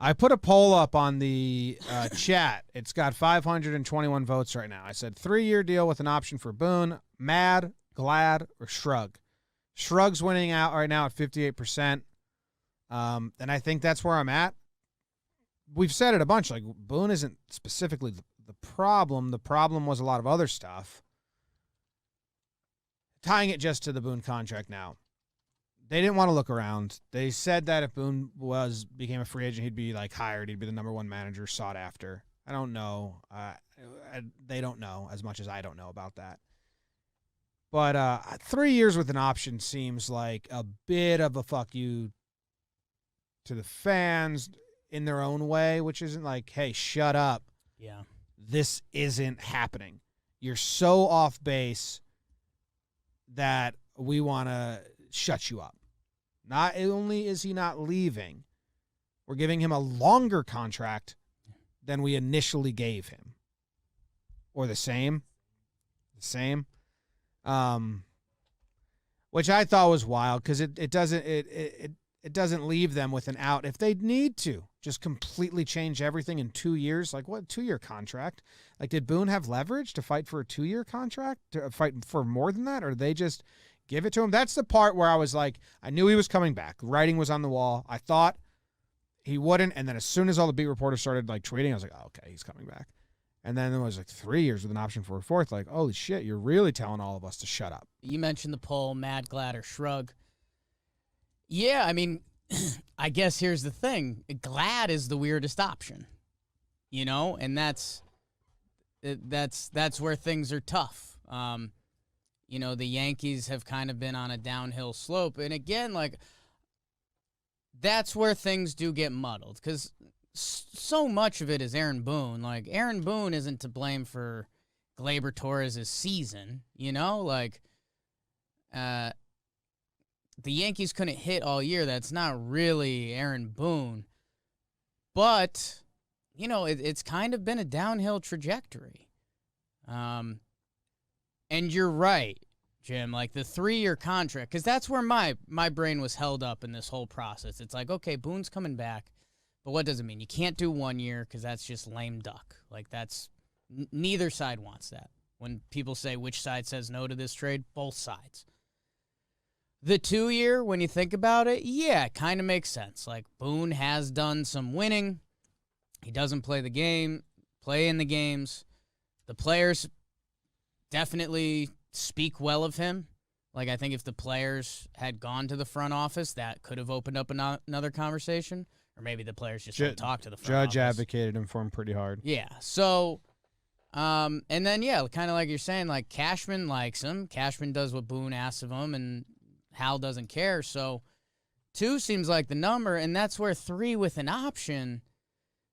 I put a poll up on the chat. It's got 521 votes right now. I said 3-year deal with an option for Boone, mad, glad, or shrug. Shrug's winning out right now at 58%. And I think that's where I'm at. We've said it a bunch. Like, Boone isn't specifically the problem. The problem was a lot of other stuff. Tying it just to the Boone contract now. They didn't want to look around. They said that if Boone became a free agent, he'd be like hired. He'd be the number one manager sought after. I don't know. They don't know as much as I don't know about that. But 3 years with an option seems like a bit of a fuck you to the fans in their own way, which isn't like, hey, shut up. Yeah. This isn't happening. You're so off base that we want to shut you up. Not only is he not leaving, we're giving him a longer contract than we initially gave him. Or the same. Which I thought was wild because it doesn't leave them with an out if they need to just completely change everything in 2 years. Like, what 2-year contract? Like, did Boone have leverage to fight for a 2-year contract, to fight for more than that, or they just give it to him? That's the part where I was like, I knew he was coming back. The writing was on the wall. I thought he wouldn't, and then as soon as all the beat reporters started like tweeting, I was like, oh, okay, he's coming back. And then there was like 3 years with an option for a fourth. Like, holy shit, you're really telling all of us to shut up. You mentioned the poll, mad, glad, or shrug. Yeah, I mean, I guess here's the thing. Glad is the weirdest option, you know, and that's where things are tough. You know, the Yankees have kind of been on a downhill slope, and again, like, that's where things do get muddled because so much of it is Aaron Boone. Like, Aaron Boone isn't to blame for Gleyber Torres' season, you know, like, the Yankees couldn't hit all year. That's not really Aaron Boone. But, you know, it's kind of been a downhill trajectory. And you're right, Jim, like the 3-year contract, because that's where my brain was held up in this whole process. It's like, okay, Boone's coming back, but what does it mean? You can't do 1 year because that's just lame duck. Like, that's neither side wants that. When people say which side says no to this trade, both sides. The 2-year, when you think about it, yeah, it kind of makes sense. Like, Boone has done some winning. He doesn't play in the games. The players definitely speak well of him. Like, I think if the players had gone to the front office, that could have opened up another conversation. Or maybe the players just don't talk to the front office. Judge advocated him for him pretty hard. Yeah, so... and then, yeah, kind of like you're saying, like, Cashman likes him. Cashman does what Boone asks of him, and Hal doesn't care. So 2 seems like the number, and that's where 3 with an option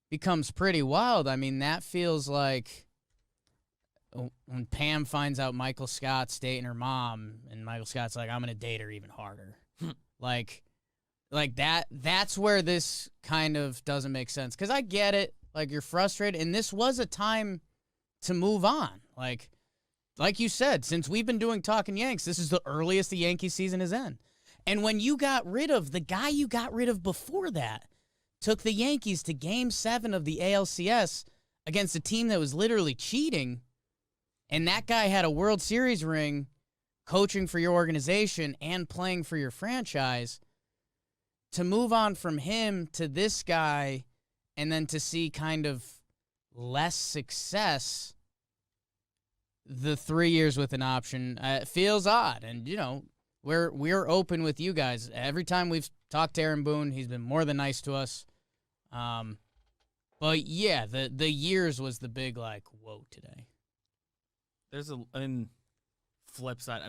becomes pretty wild. I mean, that feels like when Pam finds out Michael Scott's dating her mom, and Michael Scott's like, I'm going to date her even harder. like that's where this kind of doesn't make sense. Because I get it. Like, you're frustrated, and this was a time to move on. Like you said, since we've been doing Talking Yanks, this is the earliest the Yankee season is in. And when you got rid of the guy you got rid of before that, took the Yankees to Game 7 of the ALCS against a team that was literally cheating, and that guy had a World Series ring coaching for your organization and playing for your franchise, to move on from him to this guy and then to see kind of less success, the 3 years with an option, feels odd. And, you know, we're open with you guys. Every time we've talked to Aaron Boone, he's been more than nice to us. But, yeah, the years was the big, like, whoa today. There's flip side.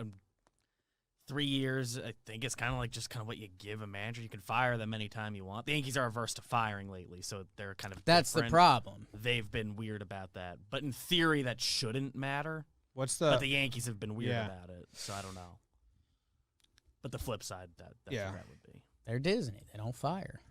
3 years, I think it's kind of like just kind of what you give a manager. You can fire them anytime you want. The Yankees are averse to firing lately, so they're kind of That's different. the problem. They've been weird about that. But in theory, that shouldn't matter. But the Yankees have been weird about it, so I don't know. But the flip side, that's what that would be. They're Disney. They don't fire.